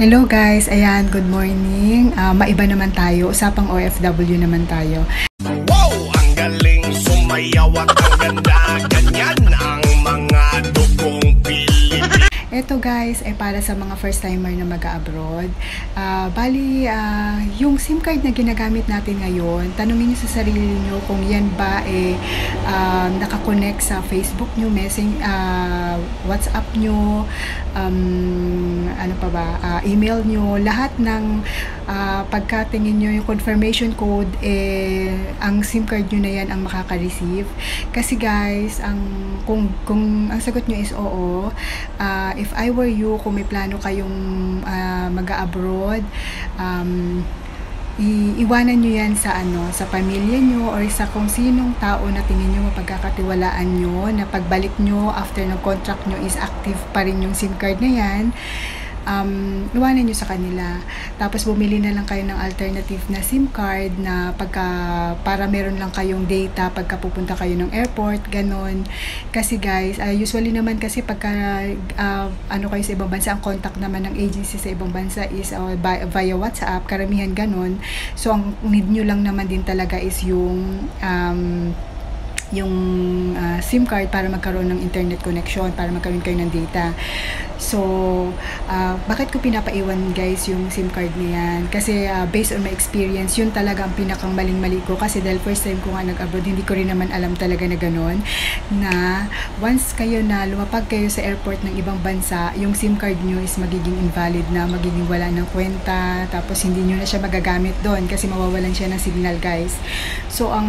Hello guys, ayan, good morning. Maiba naman tayo, usapang OFW naman tayo. Wow! Ang galing sumayaw at ang ganda. Ganyan ang mga dugong Pilipino. Ito guys ay para sa mga first timer na mag-abroad. Yung SIM card na ginagamit natin ngayon, tanungin niyo sa sarili niyo kung yan ba nakakonect sa Facebook niyo, WhatsApp niyo, email niyo, lahat ng pagkatingin niyo yung confirmation code, ang SIM card niyo na yan ang makaka-receive. Kasi guys, kung ang sagot niyo is oo, if I were you, kung may plano kayong mag-abroad, iwanan nyo yan sa sa pamilya nyo or sa kung sinong tao na tingin nyo mapagkakatiwalaan nyo, na pagbalik nyo after ng contract nyo is active pa rin yung SIM card na yan. Iwanan nyo sa kanila, tapos bumili na lang kayo ng alternative na SIM card na para meron lang kayong data pagka pupunta kayo ng airport, ganon. Kasi guys, usually naman kasi pagka kayo sa ibang bansa, ang contact naman ng agency sa ibang bansa is via WhatsApp, karamihan ganon. So ang need nyo lang naman din talaga is yung SIM card para magkaroon ng internet connection, para magkaroon kayo ng data. So, bakit ko pinapaiwan guys yung SIM card niyan? Kasi based on my experience, yun talaga ang pinakang maling-mali ko. Kasi dahil first time ko nga nag-abroad, hindi ko rin naman alam talaga na gano'n. Na once kayo na lumapag kayo sa airport ng ibang bansa, yung SIM card nyo is magiging invalid na, magiging wala ng kwenta, tapos hindi nyo na siya magagamit doon kasi mawawalan siya ng signal guys. So, ang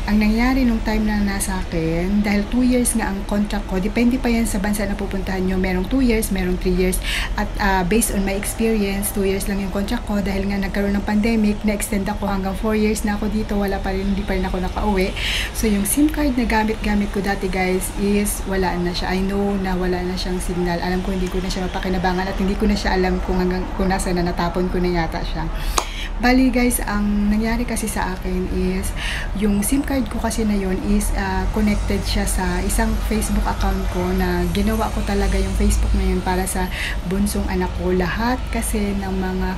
nangyari nung time na nasa akin, dahil 2 years nga ang contract ko, depende pa yan sa bansa na pupuntahan nyo, merong 2 years, merong 3 years, at based on my experience, 2 years lang yung contract ko, dahil nga nagkaroon ng pandemic, na-extend ako hanggang 4 years na ako dito, hindi pa rin ako nakauwi. So yung SIM card na gamit ko dati guys is wala na siya. I know na wala na siyang signal, alam ko hindi ko na siya mapakinabangan at hindi ko na siya alam kung nasa na, natapon ko na yata siya. Bali guys, ang nangyari kasi sa akin is, yung SIM card ko kasi na yun is connected siya sa isang Facebook account ko, na ginawa ko talaga yung Facebook na yun para sa bunsong anak ko. Lahat kasi ng mga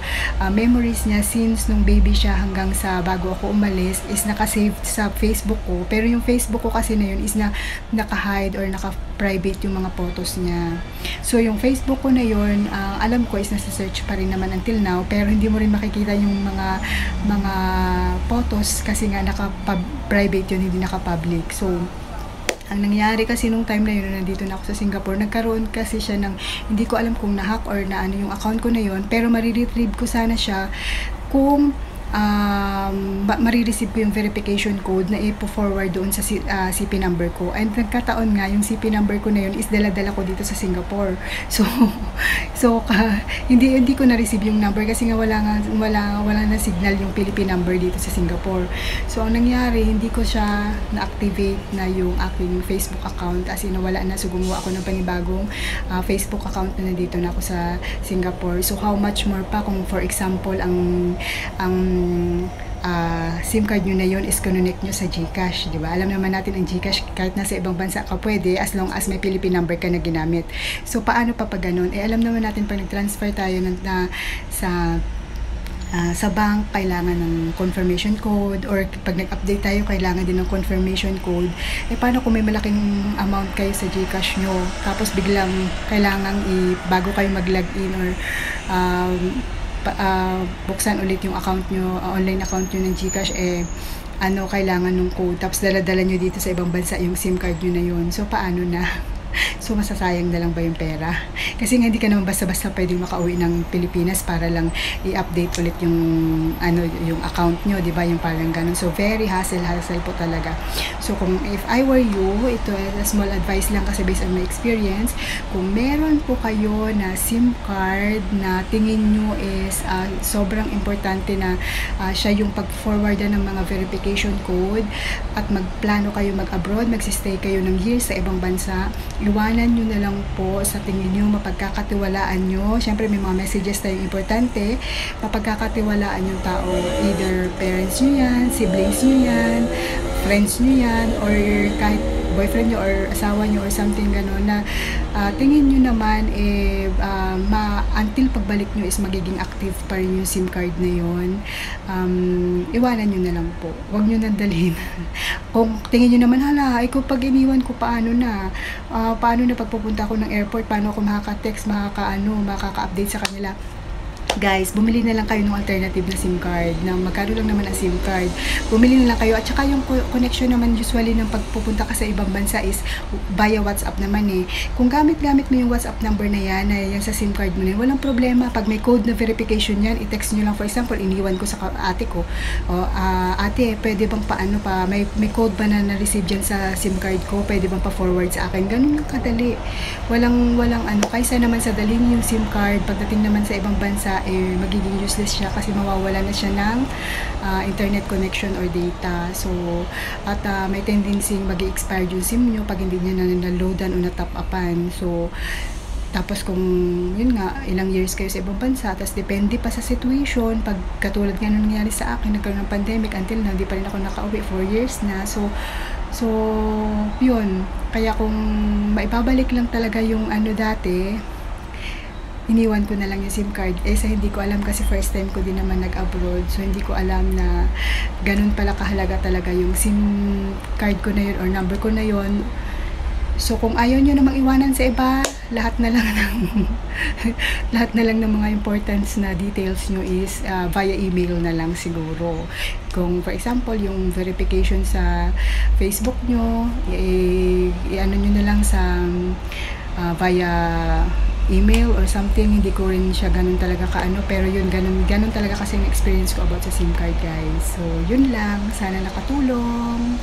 memories niya since nung baby siya hanggang sa bago ako umalis is nakasave sa Facebook ko. Pero yung Facebook ko kasi na yun is naka-hide or naka-private yung mga photos niya. So yung Facebook ko na yun, alam ko is nasa-search pa rin naman until now, pero hindi mo rin makikita yung mga photos kasi nga naka-private yun, hindi naka-public. So ang nangyari kasi nung time na yun, nandito na ako sa Singapore, nagkaroon kasi siya ng, hindi ko alam kung na-hack or na yung account ko na yun, pero mariretrieve ko sana siya kung marireceive ko yung verification code na ipo-forward doon sa CP number ko. And nagkataon nga, yung CP number ko na yun is dala-dala ko dito sa Singapore. So hindi ko na-receive yung number kasi nga wala na signal yung Philippine number dito sa Singapore. So ang nangyari, hindi ko siya na-activate na yung aking Facebook account, as in nawala na. So gumawa ako ng panibagong Facebook account na nandito na ako sa Singapore. So how much more pa kung for example ang SIM card nyo na yun is connect nyo sa GCash, di ba? Alam naman natin ang GCash, kahit nasa ibang bansa ka pwede, as long as may Philippine number ka na ginamit. So paano pa pag ganun? Alam naman natin pag nag-transfer tayo sa bank, kailangan ng confirmation code, or pag nag-update tayo, kailangan din ng confirmation code. Paano kung may malaking amount kayo sa GCash nyo, tapos biglang kailangan bago kayo mag-login or buksan ulit yung account nyo, online account nyo ng GCash, kailangan ng code, tapos dala-dala nyo dito sa ibang bansa yung SIM card nyo na yun. So paano na? So masasayang na lang ba yung pera? Kasi nga hindi ka naman basta-basta pwedeng makauwi ng Pilipinas para lang i-update ulit yung account nyo, di ba? Yung parang ganun. So very hassle po talaga. So if I were you, ito a small advice lang kasi based on my experience, kung meron po kayo na SIM card na tingin nyo is sobrang importante na siya yung pag-forwardan ng mga verification code, at magplano kayo mag-abroad, magsistay kayo ng years sa ibang bansa, iwanan nyo na lang po sa tingin nyo mapagkakatiwalaan nyo. Siyempre may mga messages tayong importante, mapagkakatiwalaan yung tao, either parents nyo yan, siblings nyo yan, friends nyo yan, or kahit boyfriend nyo or asawa nyo or something gano'n, na tingin nyo naman until pagbalik nyo is magiging active pa rin yung SIM card na yun. Iwanan nyo na lang po, huwag nyo nang dalhin. Kung tingin nyo naman, hala, ikaw pag iniwan ko, paano na pagpupunta ako ng airport, paano ako makaka-text, makaka-update sa kanila. Guys, bumili na lang kayo ng alternative na SIM card, na magkano lang naman ang SIM card. Bumili na lang kayo, at saka yung connection naman usually ng pagpupunta ka sa ibang bansa is via WhatsApp naman eh. Kung gamit-gamit mo yung WhatsApp number na yan sa SIM card mo na yan, walang problema. Pag may code na verification yan, i-text nyo lang. For example, iniwan ko sa ate ko, ate, pwede bang may code ba na na-receive dyan sa SIM card ko, pwede bang pa-forward sa akin? Ganun lang kadali. Walang kaysa naman sa dalhin yung SIM card, pagdating naman sa ibang bansa, magiging useless siya kasi mawawala na siya ng internet connection or data. So, at may tendency mag-i-expire yung SIM nyo pag hindi niya na-loadan o na-top upan. So, tapos kung yun nga, ilang years kayo sa ibang bansa, tapos depende pa sa situation, pag katulad nga nung nangyari sa akin, nagkaroon ng pandemic, until na, hindi pa rin ako nakauwi, 4 years na. So, yun. Kaya kung maibabalik lang talaga yung dati, iniwan ko na lang yung SIM card. Sa hindi ko alam kasi first time ko din naman nag-abroad. So, hindi ko alam na ganun pala kahalaga talaga yung SIM card ko na yun or number ko na yun. So, kung ayaw nyo namang iwanan sa iba, lahat na lang ng mga importance na details nyo is via email na lang siguro. Kung for example, yung verification sa Facebook nyo, i-ano nyo na lang sa via email or something. Hindi ko rin siya ganun talaga pero yun, ganun talaga kasi yung experience ko about sa SIM card, guys. So, yun lang. Sana nakatulong.